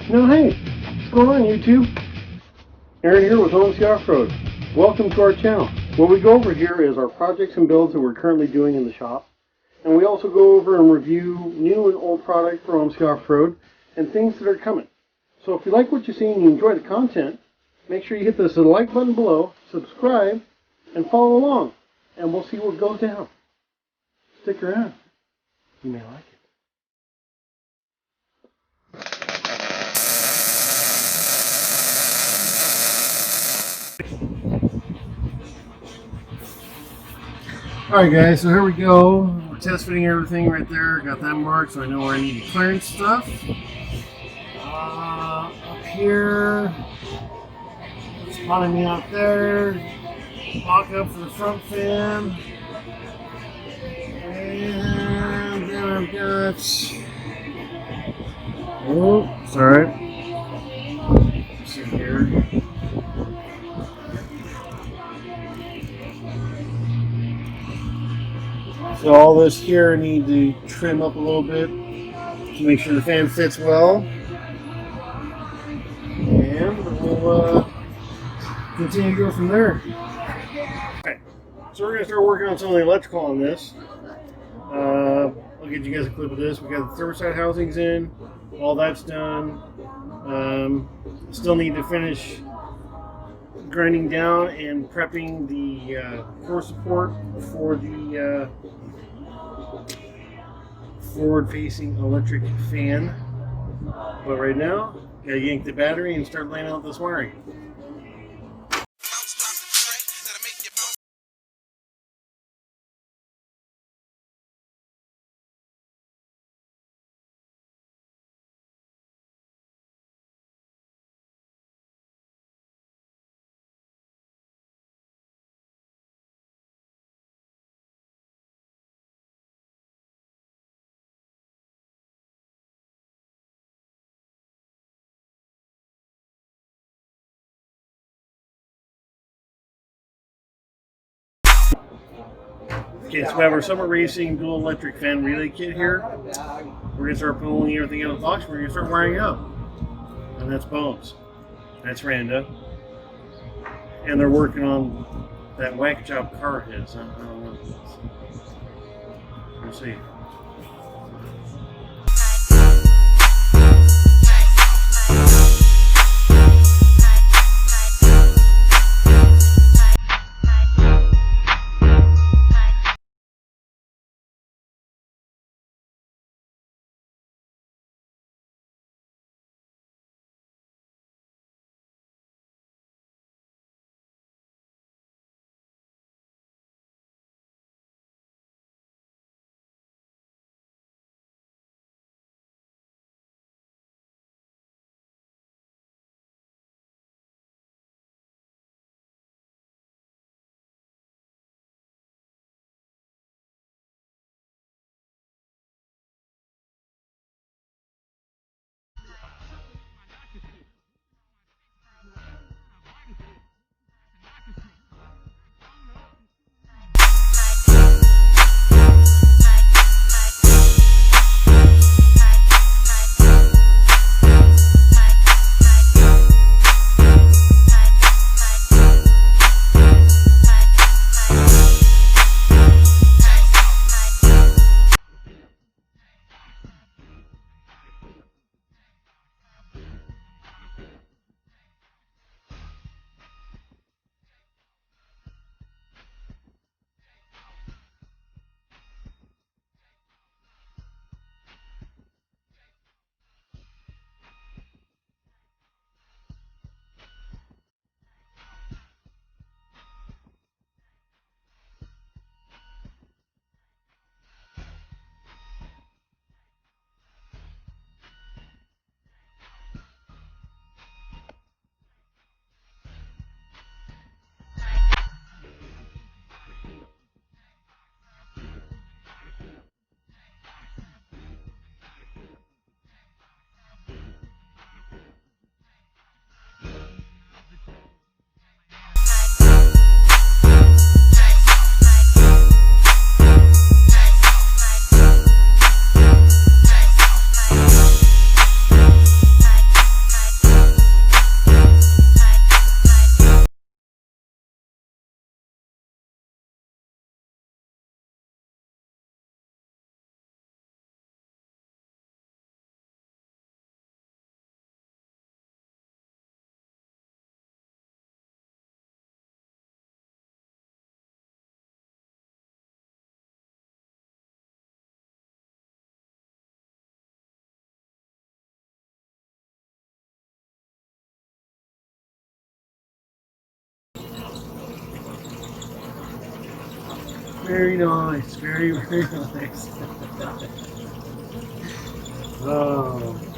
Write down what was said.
Now, hey, what's going on, YouTube? Aaron here with Homestead Off-Road. Welcome to our channel. What we go over here is our projects and builds that we're currently doing in the shop. And we also go over and review new and old product for Homestead Off-Road and things that are coming. So if you like what you see and you enjoy the content, make sure you hit the like button below, subscribe, and follow along. And we'll see what goes down. Stick around. You may like it. Alright guys, so here we go. We're test fitting everything right there. Got that marked so I know where I need to clearance stuff. Up here, spotting me out there. Lock up for the front fan. And then I've got... Oh, sorry. Let's see here. So all this here I need to trim up a little bit to make sure the fan fits well. And we'll continue to go from there. Okay, so we're going to start working on some of the electrical on this. I'll get you guys a clip of this. We got the thermostat housings in. All that's done. Still need to finish grinding down and prepping the core support for the forward-facing electric fan. But right now, gotta yank the battery and start laying out this wiring. Okay, so we have our Summer Racing dual electric fan relay kit here. We're going to start pulling everything out of the box. We're going to start wiring it up. And that's Bones. That's Randa. And they're working on that whack job car of his. I don't know. We'll see. Very nice. Very, very nice. Oh.